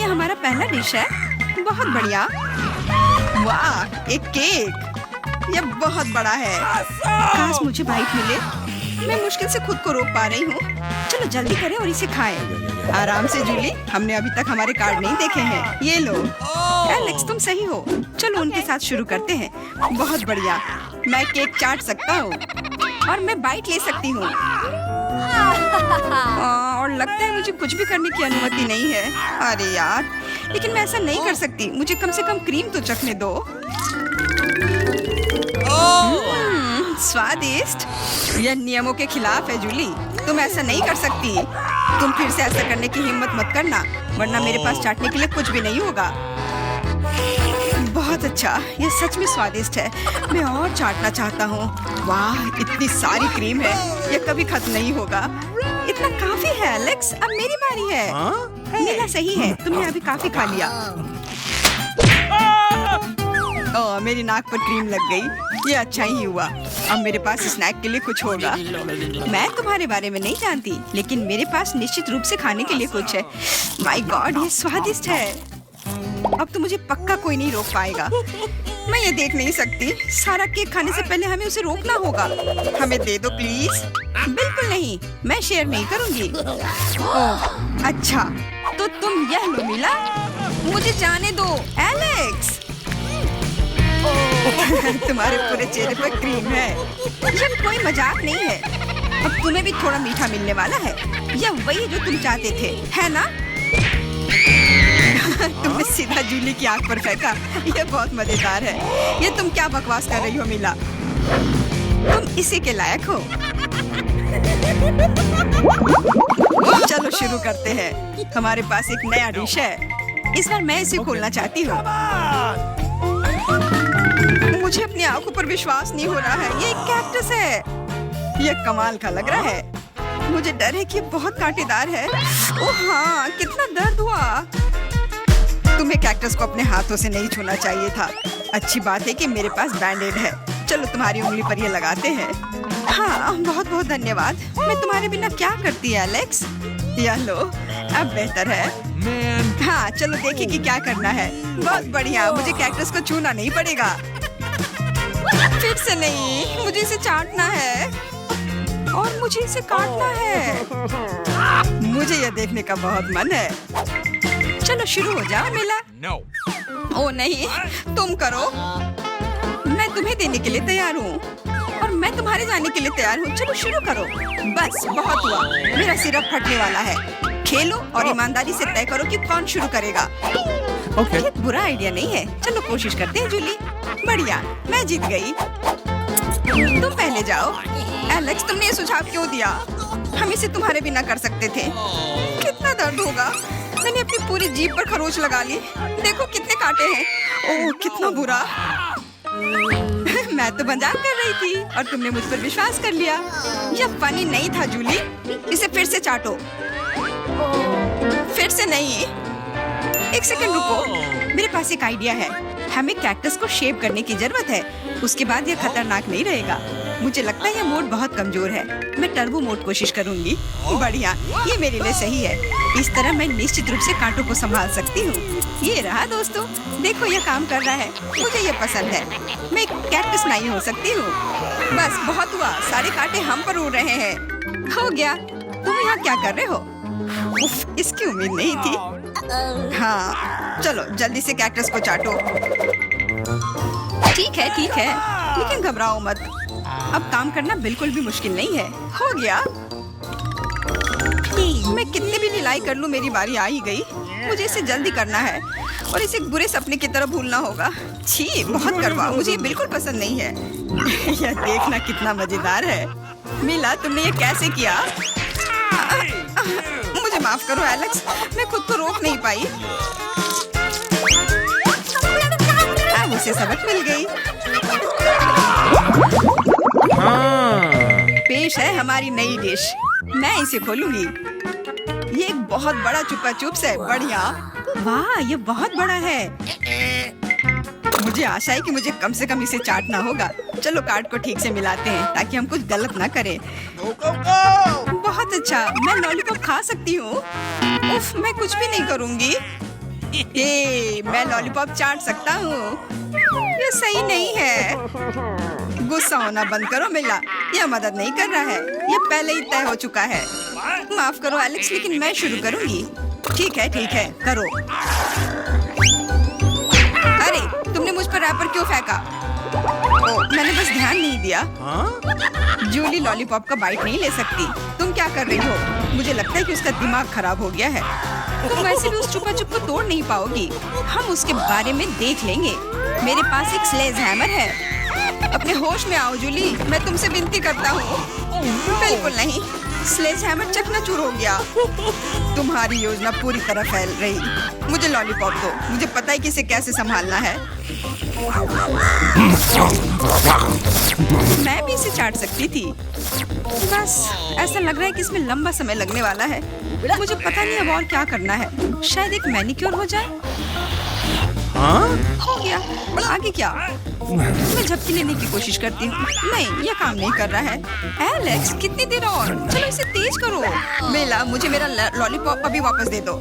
ये हमारा पहला डिश है। बहुत बढ़िया। वाह, एक केक। ये बहुत बड़ा है। काश मुझे बाइट मिले। मैं मुश्किल से खुद को रोक पा रही हूँ। चलो जल्दी करें और इसे खाएं। आराम से जूली, हमने अभी तक हमारे कार्ड नहीं देखे हैं। ये लो। एलेक्स, तुम सही हो। चलो उनके साथ शुरू करते हैं। बहुत बढ़िया। मैं केक चाट सकता हूँ और मैं बाइट ले सकती हूँ। और लगता है मुझे कुछ भी करने की अनुमति नहीं है। अरे यार, लेकिन मैं ऐसा नहीं कर सकती। मुझे कम से कम क्रीम तो चखने दो। स्वादिष्ट। यह नियमों के खिलाफ है जूली। तुम ऐसा नहीं कर सकती। तुम फिर से ऐसा करने की हिम्मत मत करना, वरना मेरे पास चाटने के लिए कुछ भी नहीं होगा। बहुत अच्छा, ये सच में स्वादिष्ट है। मैं और चाटना चाहता हूँ। वाह, इतनी सारी क्रीम है। यह कभी खत्म नहीं होगा। इतना काफी है एलेक्स। अब मेरी बारी है। नीला सही है, तुमने अभी काफी खा लिया। ओह, मेरी नाक पर क्रीम लग गई। ये अच्छा ही हुआ। अब मेरे पास स्नैक के लिए कुछ होगा। मैं तुम्हारे बारे में नहीं जानती, लेकिन मेरे पास निश्चित रूप से खाने के लिए कुछ है। माय गॉड, ये स्वादिष्ट है। अब तो मुझे पक्का कोई नहीं रोक पाएगा। मैं ये देख नहीं सकती। सारा केक खाने से पहले हमें उसे रोकना होगा। हमें दे दो प्लीज। बिल्कुल नहीं, मैं शेयर नहीं करूंगी। ओह, अच्छा, तो तुम यह लो मिला। मुझे जाने दो एलेक्स। तुम्हारे पूरे चेहरे पर क्रीम है। ये कोई मजाक नहीं है। अब तुम्हें भी थोड़ा मीठा मिलने वाला है। यह वही जो तुम चाहते थे, है ना? तुमने सीधा जूली की आंख पर फेंका। यह बहुत मजेदार है। ये तुम क्या बकवास कर रही हो मिला? तुम इसी के लायक हो। चलो शुरू करते हैं। हमारे पास एक नया डिश है। इस बार मैं इसे खोलना चाहती हूँ। मुझे अपनी आंखों पर विश्वास नहीं हो रहा है। ये एक कैक्टस है। यह कमाल का लग रहा है। मुझे डर है कि ये बहुत कांटेदार है। ओह हाँ, कितना दर्द हुआ। तुम्हें कैक्टस को अपने हाथों से नहीं छूना चाहिए था। अच्छी बात है कि मेरे पास बैंडेड है। चलो तुम्हारी उंगली पर ये लगाते हैं। हाँ, बहुत बहुत धन्यवाद। मैं तुम्हारे बिना क्या करती है एलेक्स? यह लो, अब बेहतर है। हाँ, चलो देखिए कि क्या करना है। बहुत बढ़िया, मुझे कैक्टस को छूना नहीं पड़ेगा। फिर से नहीं, मुझे इसे चाटना है और मुझे इसे काटना है। मुझे यह देखने का बहुत मन है। चलो शुरू हो जाओ मिला। No. ओ नहीं, तुम करो। मैं तुम्हें देने के लिए तैयार हूँ और मैं तुम्हारे जाने के लिए तैयार हूँ। चलो शुरू करो। बस बहुत हुआ। मेरा सिर अब फटने वाला है। खेलो और ईमानदारी से तय करो कि कौन शुरू करेगा। Okay. ये बुरा आइडिया नहीं है। चलो कोशिश करते हैं जूली। बढ़िया, मैं जीत गई। तुम पहले जाओ। एलेक्स, तुमने ये सुझाव क्यों दिया? हम इसे तुम्हारे बिना कर सकते थे। कितना दर्द होगा। मैंने अपनी पूरी जीभ पर खरोच लगा ली। देखो कितने कांटे हैं। ओह, कितना बुरा। मैं तो मजाक कर रही थी और तुमने मुझ पर विश्वास कर लिया। यह फनी नहीं था जूली। इसे फिर से चाटो। फिर से नहीं। एक सेकंड रुको, मेरे पास एक आइडिया है। हमें कैक्टस को शेप करने की जरूरत है। उसके बाद यह खतरनाक नहीं रहेगा। मुझे लगता है यह मोड बहुत कमजोर है। मैं टर्बो मोड कोशिश करूंगी। बढ़िया, ये मेरे लिए सही है। इस तरह मैं निश्चित रूप से कांटों को संभाल सकती हूँ। ये रहा दोस्तों, देखो यह काम कर रहा है। मुझे यह पसंद है। मैं एक कैक्टस नहीं हो सकती हूँ। बस बहुत हुआ, सारे कांटे हम पर उड़ रहे हैं। हो गया। तुम यहाँ क्या कर रहे हो? उफ, इसकी उम्मीद नहीं थी। हाँ, चलो जल्दी से कैक्टस को चाटो। ठीक है, लेकिन घबराओ मत। अब काम करना बिल्कुल भी मुश्किल नहीं है। हो गया। मैं कितनी भी ढिलाई कर लूं, मेरी बारी आ ही गई। मुझे इसे जल्दी करना है और इसे एक बुरे सपने की तरह भूलना होगा। छी, बहुत कड़वा। मुझे ये बिल्कुल पसंद नहीं है। यह देखना कितना मजेदार है। मिला, तुमने ये कैसे किया? मुझे माफ करो एलेक्स, मैं खुद को रोक नहीं पाई। अब उसे सबक मिल गई। पेश है हमारी नई डिश। मैं इसे खोलूंगी। ये एक बहुत बड़ा चुपा चुप्स है। बढ़िया। वाह, ये बहुत बड़ा है। मुझे आशा है कि मुझे कम से कम इसे चाटना होगा। चलो कार्ड को ठीक से मिलाते हैं ताकि हम कुछ गलत ना करें। बहुत अच्छा, मैं लॉलीपॉप खा सकती हूँ। उफ, मैं कुछ भी नहीं करूँगी। मैं लॉलीपॉप चाट सकता हूँ। ये सही नहीं है। गुस्सा होना बंद करो मिला, यह मदद नहीं कर रहा है, ये पहले ही तय हो चुका है। माफ करो एलेक्स, लेकिन मैं शुरू करूंगी। ठीक है, करो। अरे तुमने मुझ पर रैपर क्यों फेंका? मैंने बस ध्यान नहीं दिया। जूली लॉलीपॉप का बाइट नहीं ले सकती। तुम क्या कर रही हो? मुझे लगता है कि उसका दिमाग खराब हो गया है। तुम वैसे भी उस चुपा चुप को तोड़ नहीं पाओगी। हम उसके बारे में देख लेंगे। मेरे पास एक स्लेज हैमर है। अपने होश में आओ जूली, मैं तुमसे विनती करता हूँ। बिल्कुल नहीं, स्लेज हैमर चकनाचूर हो गया। तुम्हारी योजना पूरी तरह फैल रही। मुझे लॉलीपॉप दो, मुझे पता है कि इसे कैसे संभालना है। मैं भी इसे चाट सकती थी। बस ऐसा लग रहा है कि इसमें लंबा समय लगने वाला है। मुझे पता नहीं अब और क्या करना है। शायद एक मैनिक्योर हो जाए। हो गया। आगे क्या? मैं झपकी लेने की कोशिश करती हूँ। नहीं, यह काम नहीं कर रहा है। एलेक्स, कितनी देर और? चलो इसे तेज करो। बेला, मुझे मेरा लॉलीपॉप अभी वापस दे दो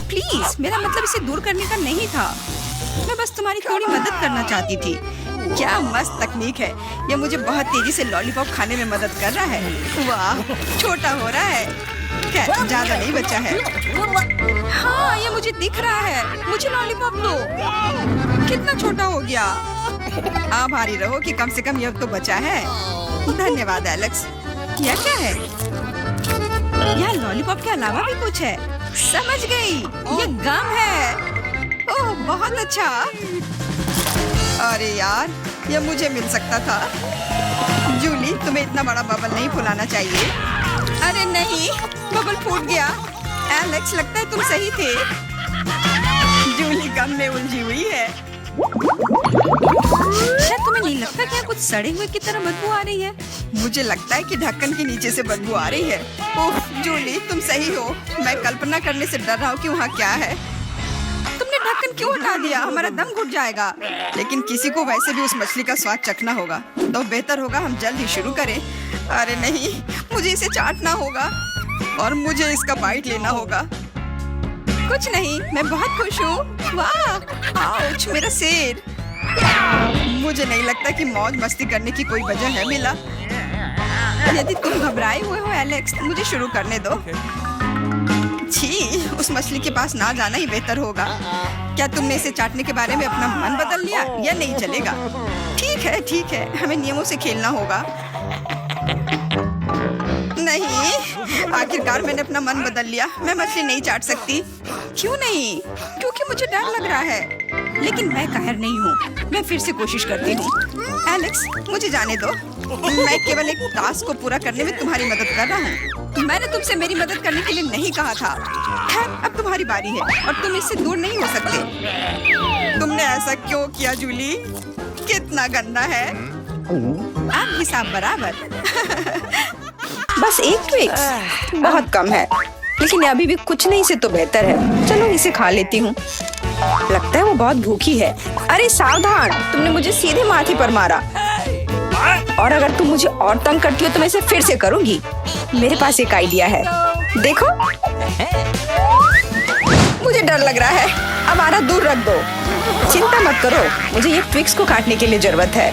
प्लीज। मेरा मतलब इसे दूर करने का नहीं था। मैं बस तुम्हारी थोड़ी मदद करना चाहती थी। क्या मस्त तकनीक है। यह मुझे बहुत तेजी से लॉलीपॉप खाने में मदद कर रहा है। वाह, छोटा हो रहा है। क्या ज्यादा नहीं बचा है? हाँ, ये मुझे दिख रहा है। मुझे लॉलीपॉप दो। कितना छोटा हो गया। आभारी रहो कि कम से कम यह तो बचा है। धन्यवाद एलेक्स। यह क्या है? यहाँ लॉलीपॉप के अलावा भी कुछ है। समझ गई, ये गम है। ओह, बहुत अच्छा। अरे यार, यह मुझे मिल सकता था। जूली, तुम्हें इतना बड़ा बबल नहीं फुलाना चाहिए। अरे नहीं, बबल फूट गया। एलेक्स, लगता है तुम सही थे। जूली गम में उलझी हुई है। शायद तुम्हें नहीं लगता कि कुछ सड़े हुए की तरह बदबू आ रही है? मुझे लगता है कि ढक्कन के नीचे से बदबू आ रही है। ओह जूली, तुम सही हो। मैं कल्पना करने से डर रहा हूँ कि वहाँ क्या है। तुमने ढक्कन क्यों हटा दिया? हमारा दम घुट जाएगा। लेकिन किसी को वैसे भी उस मछली का स्वाद चखना होगा, तो बेहतर होगा हम जल्द ही शुरू करें। अरे नहीं, मुझे इसे चाटना होगा और मुझे इसका बाइट लेना होगा। कुछ नहीं, मैं बहुत खुश हूँ। वाह, आउच, मेरा सिर। मुझे नहीं लगता कि मौज मस्ती करने की कोई वजह है मिला। यदि तुम घबराए हुए हो एलेक्स, मुझे शुरू करने दो। छी, उस मछली के पास ना जाना ही बेहतर होगा। क्या तुमने इसे चाटने के बारे में अपना मन बदल लिया? यह नहीं चलेगा। ठीक है, हमें नियमों से खेलना होगा। नहीं, आखिरकार मैंने अपना मन बदल लिया। मैं मछली नहीं चाट सकती। क्यों नहीं? क्योंकि मुझे डर लग रहा है। लेकिन मैं कायर नहीं हूँ। मैं फिर से कोशिश करती हूँ। एलेक्स, मुझे जाने दो। मैं केवल एक टास्क को पूरा करने में तुम्हारी मदद कर रहा हूँ। मैंने तुमसे मेरी मदद करने के लिए नहीं कहा था। खैर, अब तुम्हारी बारी है और तुम इससे दूर नहीं हो सकते। तुमने ऐसा क्यों किया जूली? कितना गंदा है। अब हिसाब बराबर। बस एक ट्विक्स बहुत कम है, लेकिन अभी भी कुछ नहीं से तो बेहतर है। चलो इसे खा लेती हूँ। लगता है वो बहुत भूखी है। अरे सावधान, तुमने मुझे सीधे माथे पर मारा। और अगर तुम मुझे और तंग करती हो तो मैं इसे फिर से करूंगी। मेरे पास एक आइडिया है, देखो। मुझे डर लग रहा है। अब आरा दूर रख दो। चिंता मत करो, मुझे ये ट्विक्स को काटने के लिए जरूरत है।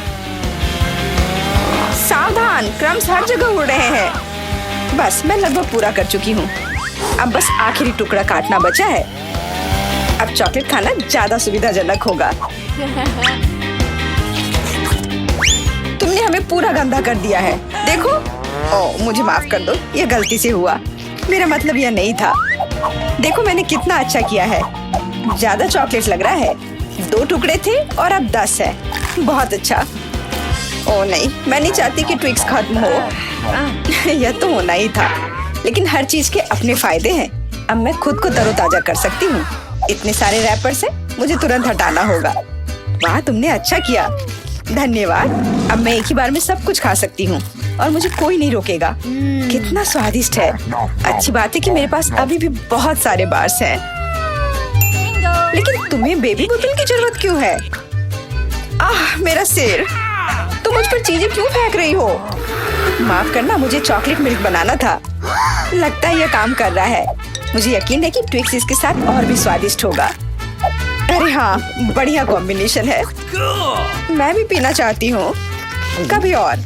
सावधान, क्रम्स हर जगह उड़ रहे हैं। बस मैं लगभग पूरा कर चुकी हूँ। अब बस आखिरी टुकड़ा काटना बचा है। अब चॉकलेट खाना ज्यादा सुविधाजनक होगा। तुमने हमें पूरा गंदा कर दिया है। देखो। ओह, मुझे माफ कर दो, यह गलती से हुआ। मेरा मतलब यह नहीं था। देखो मैंने कितना अच्छा किया है। ज्यादा चॉकलेट लग रहा है। 2 टुकड़े थे और अब 10 है। बहुत अच्छा। ओह नहीं, मैं नहीं चाहती कि ट्विक्स खत्म हो। यह तो होना ही था। लेकिन हर चीज के अपने फायदे हैं। अब मैं खुद को तरोताजा कर सकती हूँ। इतने सारे रैपर से मुझे तुरंत हटाना होगा। वाह, तुमने अच्छा किया। धन्यवाद। अब मैं एक ही बार में सब कुछ खा सकती हूँ और मुझे कोई नहीं रोकेगा। कितना स्वादिष्ट है। अच्छी बात है कि मेरे पास अभी भी बहुत सारे बार्स हैं। लेकिन तुम्हें बेबी बोतल की जरूरत क्यों है? आह, मेरा सिर। तुम मुझ पर चीजें क्यों फेंक रही हो? माफ करना, मुझे चॉकलेट मिल्क बनाना था। लगता है यह काम कर रहा है। मुझे यकीन है कि ट्विक्स इसके साथ और भी स्वादिष्ट होगा। अरे हाँ, बढ़िया कॉम्बिनेशन है। मैं भी पीना चाहती हूँ, कभी और।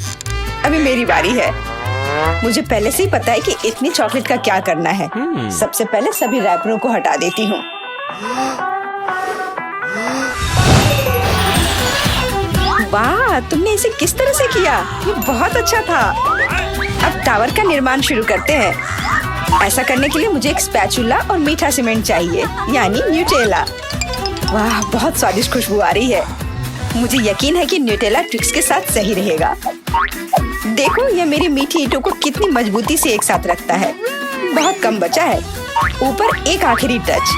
अभी मेरी बारी है। मुझे पहले से ही पता है कि इतनी चॉकलेट का क्या करना है। सबसे पहले सभी रैपरों को हटा देती हूँ। वाह, तुमने इसे किस तरह से किया? ये बहुत अच्छा था। अब टावर का निर्माण शुरू करते हैं। ऐसा करने के लिए मुझे एक स्पैचुला और मीठा सीमेंट चाहिए, यानी न्यूटेला। वाह, बहुत स्वादिष्ट खुशबू आ रही है। मुझे यकीन है कि न्यूटेला ट्रिक्स के साथ सही रहेगा। देखो, ये मेरी मीठी ईंटों को कितनी मजबूती से एक साथ रखता है। बहुत कम बचा है। ऊपर एक आखिरी टच।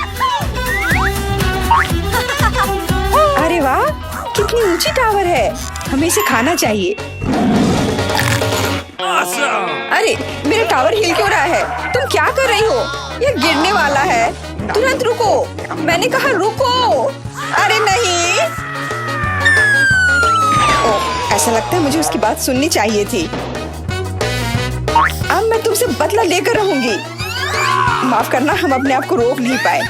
अरे वाह, कितनी ऊंची टावर है। हमें इसे खाना चाहिए। अरे, मेरा टावर हिल क्यों रहा है? तुम क्या कर रही हो? ये गिरने वाला है। तुरंत रुको, मैंने कहा रुको। अरे नहीं। ओह, ऐसा लगता है मुझे उसकी बात सुननी चाहिए थी। अब मैं तुमसे बदला लेकर रहूंगी। माफ करना, हम अपने आप को रोक नहीं पाए।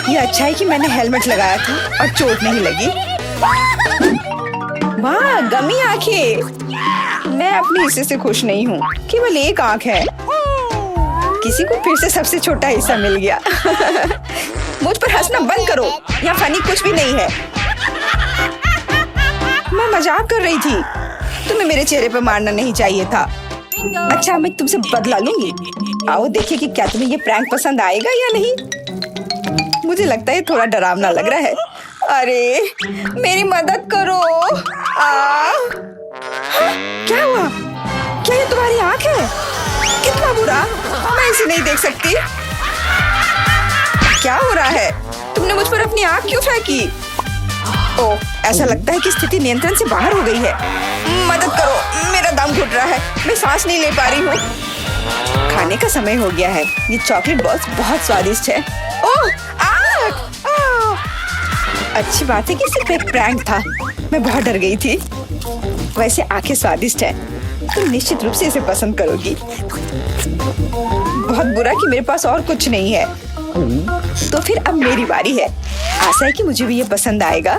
ये अच्छा है कि मैंने हेलमेट लगाया था और चोट नहीं लगी। वाह, गमी आंखें। मैं अपने हिस्से से खुश नहीं हूँ। केवल एक आंख है। किसी को फिर से सबसे छोटा हिस्सा मिल गया। मुझ पर हंसना बंद करो। यहाँ फनी कुछ भी नहीं है। मैं मजाक कर रही थी। तुम्हें मेरे चेहरे पर मारना नहीं चाहिए था। अच्छा, मैं तुमसे बदला लूंगी। आओ देखें कि क्या तुम्हें ये प्रैंक पसंद आएगा या नहीं। मुझे लगता है थोड़ा डरावना लग रहा है। अरे, मेरी मदद करो। क्या हुआ? क्या ये तुम्हारी आंख है? कितना बुरा। मैं इसे नहीं देख सकती। क्या हो रहा है? तुमने मुझ पर अपनी आंख क्यों फेंकी? ओह, ऐसा लगता है कि स्थिति नियंत्रण से बाहर हो गई है। मदद करो, मेरा दम घुट रहा है। मैं सांस नहीं ले पा रही हूँ। खाने का समय हो गया है। ये चॉकलेट बॉल्स बहुत स्वादिष्ट है। ओह, अच्छी बात है कि सिर्फ एक प्रैंक था। मैं बहुत डर गई थी। वैसे आंखें स्वादिष्ट है। तुम निश्चित रूप से इसे पसंद करोगी। बहुत बुरा कि मेरे पास और कुछ नहीं है। तो फिर अब मेरी बारी है। आशा है कि मुझे भी ये पसंद आएगा।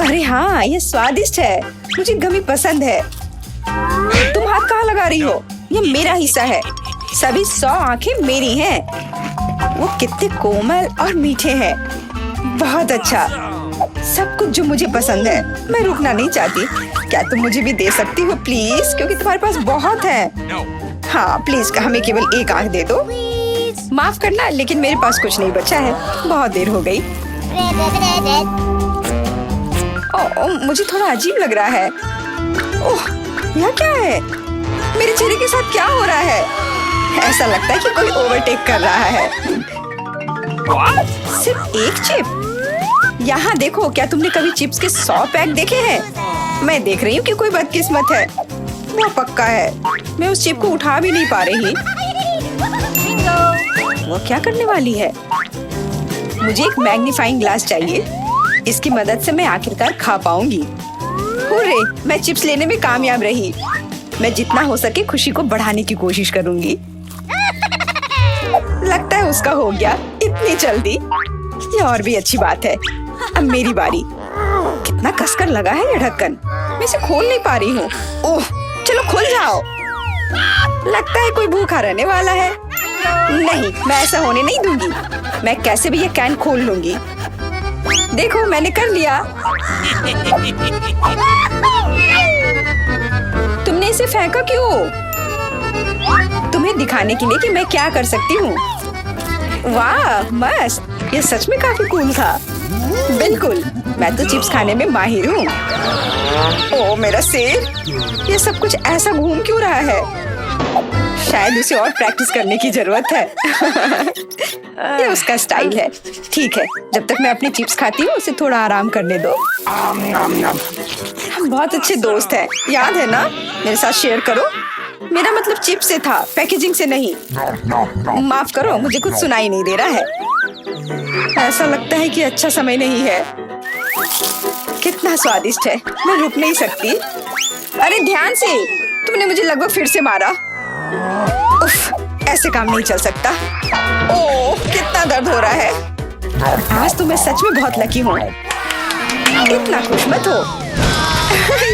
अरे हाँ, ये स्वादिष्ट है। मुझे गमी पसंद है। तुम हाथ कहाँ लगा रही हो? ये मेरा हिस्सा है। सभी 100 आंखें मेरी हैं। वो कितने कोमल और मीठे हैं। बहुत अच्छा, सब कुछ जो मुझे पसंद है। मैं रुकना नहीं चाहती। क्या तुम मुझे भी दे सकती हो प्लीज? क्योंकि तुम्हारे पास बहुत है। हाँ प्लीज, हमें केवल एक आंख दे दो। माफ करना, लेकिन मेरे पास कुछ नहीं बचा है। बहुत देर हो गई। ओह, मुझे थोड़ा अजीब लग रहा है। ओह, यह क्या है? मेरे चेहरे के साथ क्या हो रहा है? ऐसा लगता है कि कोई ओवरटेक कर रहा है। सिर्फ एक चिप? यहाँ देखो, क्या तुमने कभी चिप्स के 100 पैक देखे हैं? मैं देख रही हूँ कि कोई बदकिस्मत है। वो पक्का है। मैं उस चिप को उठा भी नहीं पा रही। वो क्या करने वाली है? मुझे एक मैग्नीफाइंग ग्लास चाहिए। इसकी मदद से मैं आखिरकार खा पाऊंगी। हुर्रे, मैं चिप्स लेने में कामयाब रही। मैं जितना हो सके खुशी को बढ़ाने की कोशिश करूंगी। लगता है उसका हो गया इतनी जल्दी। ये और भी अच्छी बात है। अब मेरी बारी। कितना कसकर लगा है ये ढक्कन। मैं इसे खोल नहीं पा रही हूँ। ओह, चलो खुल जाओ। लगता है कोई भूखा रहने वाला है। नहीं, मैं ऐसा होने नहीं दूंगी। मैं कैसे भी ये कैन खोल लूंगी। देखो, मैंने कर लिया। तुमने इसे फेंका क्यों? तुम्हें दिखाने के लिए कि मैं क्या कर सकती हूँ। वाह, मस्त। ये सच में काफी कूल था। बिल्कुल, मैं तो चिप्स खाने में माहिर हूँ। ओह, मेरा सिर। ये सब कुछ ऐसा घूम क्यों रहा है? शायद उसे और प्रैक्टिस करने की जरूरत है। ये उसका स्टाइल है। ठीक है, जब तक मैं अपनी चिप्स खाती हूँ उसे थोड़ा आराम करने दो। हम बहुत अच्छे दोस्त हैं, याद है ना? मेरे साथ शेयर करो। मेरा मतलब चिप्स से था, पैकेजिंग से नहीं। माफ करो, मुझे कुछ सुनाई नहीं दे रहा है। ऐसा लगता है कि अच्छा समय नहीं है। कितना स्वादिष्ट है, मैं रुक नहीं सकती। अरे ध्यान से, तुमने मुझे लगभग फिर से मारा। उफ, ऐसे काम नहीं चल सकता। ओह, कितना दर्द हो रहा है। आज तो मैं सच में बहुत लकी हूँ। इतना खुश मत हो।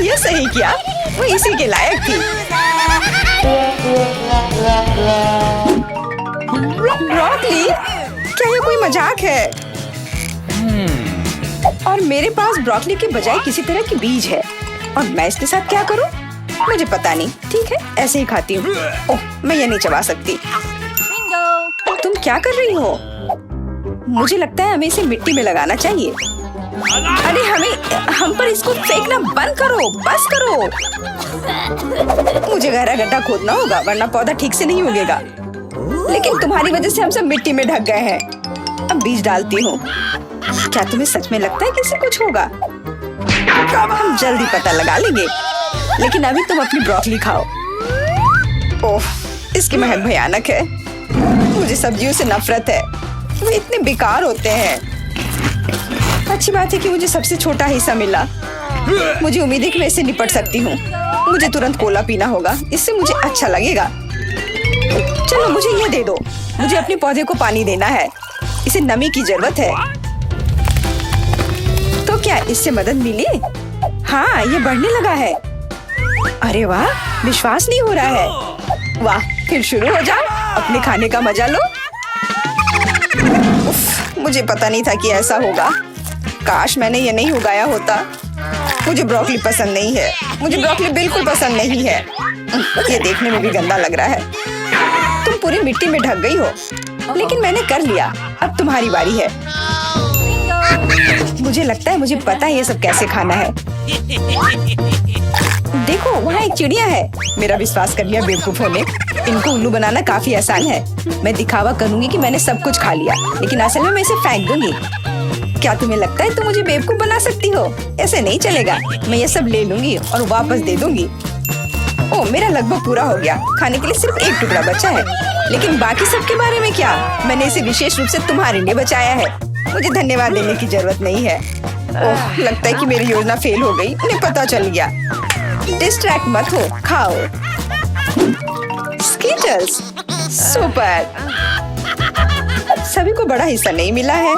ये सही किया, वो इसी के लायक थी। ब्रोकली, क्या ये कोई मजाक है? और मेरे पास ब्रोकली के बजाय किसी तरह की बीज है और मैं इसके साथ क्या करूं? मुझे पता नहीं। ठीक है, ऐसे ही खाती हूँ। ओह, मैं ये नहीं चबा सकती। तुम क्या कर रही हो? मुझे लगता है हमें इसे मिट्टी में लगाना चाहिए। अरे हम पर इसको फेंकना बंद करो, बस करो। मुझे गहरा गड्ढा खोदना होगा वरना पौधा ठीक से नहीं उगेगा। लेकिन तुम्हारी वजह से हम सब मिट्टी में ढक गए हैं। अब बीज डालती हूँ। क्या तुम्हें सच में लगता है कि इससे कुछ होगा? हम जल्दी पता लगा लेंगे। लेकिन अभी तुम अपनी ब्रोकली खाओ। ओह, इसकी महक भयानक है। मुझे सब्जियों से नफरत है, वे इतने बेकार होते हैं। अच्छी बात है कि मुझे सबसे छोटा हिस्सा मिला। मुझे उम्मीद है कि मैं इससे निपट सकती हूँ। मुझे तुरंत कोला पीना होगा, इससे मुझे अच्छा लगेगा। चलो मुझे ये दे दो। मुझे अपने पौधे को पानी देना है, इसे नमी की जरूरत है। तो क्या इससे मदद मिली? हाँ, ये बढ़ने लगा है। अरे वाह, विश्वास नहीं हो रहा है। वाह, फिर शुरू हो जाओ, अपने खाने का मजा लो। उफ, मुझे पता नहीं था कि ऐसा होगा। काश मैंने ये नहीं उगाया होता। मुझे ब्रोकली पसंद नहीं है। मुझे ब्रोकली बिल्कुल पसंद नहीं है। ये देखने में भी गंदा लग रहा है। तुम पूरी मिट्टी में ढक गई हो, लेकिन मैंने कर लिया। अब तुम्हारी बारी है। मुझे लगता है मुझे पता है ये सब कैसे खाना है। देखो, वहाँ एक चिड़िया है। मेरा विश्वास कर लिया बेवकूफों ने। इनको उल्लू बनाना काफी आसान है। मैं दिखावा करूंगी कि मैंने सब कुछ खा लिया, लेकिन असल में मैं इसे फेंक दूंगी। क्या तुम्हें लगता है तुम मुझे बेवकूफ बना सकती हो? ऐसे नहीं चलेगा। मैं ये सब ले लूंगी और वापस दे दूंगी। ओह, मेरा लगभग पूरा हो गया। खाने के लिए सिर्फ एक टुकड़ा बचा है। लेकिन बाकी सब के बारे में क्या? मैंने इसे विशेष रूप से तुम्हारे लिए बचाया है। मुझे धन्यवाद देने की जरूरत नहीं है। ओह, लगता है कि मेरी योजना फेल हो गई। उन्हें पता चल गया। डिस्ट्रैक्ट मत हो, खाओ। Skittles, super. सभी को बड़ा हिस्सा नहीं मिला है।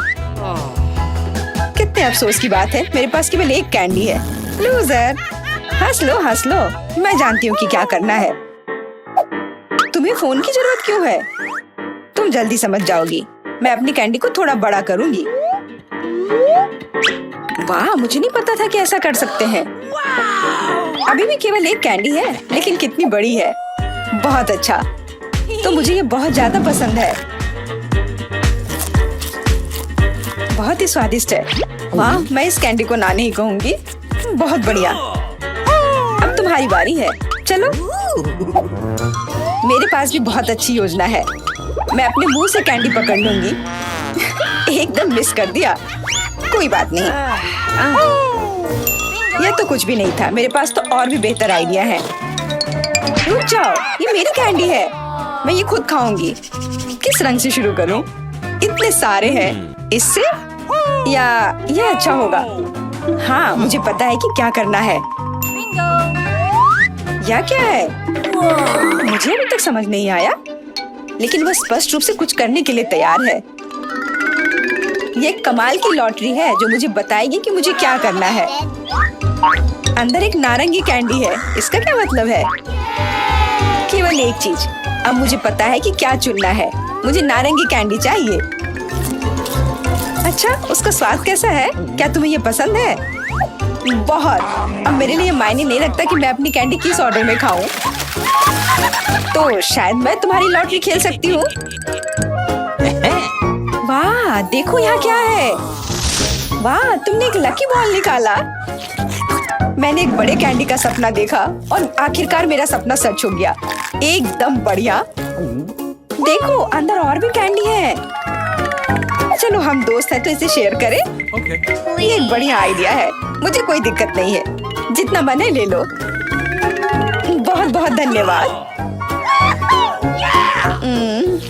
कितने अफसोस की बात है, मेरे पास केवल एक कैंडी है। लूजर, हंस लो हंस लो। मैं जानती हूँ कि क्या करना है। तुम्हें फोन की जरूरत क्यों है? तुम जल्दी समझ जाओगी। मैं अपनी कैंडी को थोड़ा बड़ा करूंगी। वाह, मुझे नहीं पता था कि ऐसा कर सकते हैं। अभी भी केवल एक कैंडी है, लेकिन कितनी बड़ी है। बहुत अच्छा। तो मुझे ये बहुत ज्यादा पसंद है। बहुत ही स्वादिष्ट है। वाह, मैं इस कैंडी को ना नहीं कहूंगी। बहुत बढ़िया। अब तुम्हारी बारी है। चलो। मेरे पास भी बहुत अच्छी योजना है। मैं अपने मुंह से कैंडी पकड़ लूंगी। एकदम मिस कर दिया। कोई बात नहीं। यह तो कुछ भी नहीं था। मेरे पास तो और भी बेहतर आइडिया है। रुक जाओ, ये मेरी कैंडी है। मैं ये खुद खाऊंगी। किस रंग से शुरू करूं? इतने सारे हैं। इससे या ये अच्छा होगा? हाँ, मुझे पता है कि क्या करना है। यह क्या है? मुझे अभी तक समझ नहीं आया, लेकिन वह स्पष्ट रूप से कुछ करने के लिए तैयार है। ये एक कमाल की लॉटरी है जो मुझे बताएगी कि मुझे क्या करना है। अंदर एक नारंगी कैंडी है। इसका क्या मतलब है? केवल एक चीज। अब मुझे पता है कि क्या चुनना है। मुझे नारंगी कैंडी चाहिए। अच्छा, उसका स्वाद कैसा है? क्या तुम्हें ये पसंद है? बहुत। अब मेरे लिए मायने नहीं रखता कि मैं अपनी कैंडी किस ऑर्डर में खाऊं। तो शायद मैं तुम्हारी लॉटरी खेल सकती हूँ। वाह, देखो यहाँ क्या है। वाह, तुमने एक लकी बॉल निकाला। मैंने एक बड़े कैंडी का सपना देखा और आखिरकार मेरा सपना सच हो गया। एकदम बढ़िया। देखो, अंदर और भी कैंडी है। चलो, हम दोस्त हैं तो इसे शेयर करें। ये एक बढ़िया आइडिया है। मुझे कोई दिक्कत नहीं है। जितना मन है ले लो। बहुत बहुत धन्यवाद।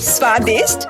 स्वादिष्ट।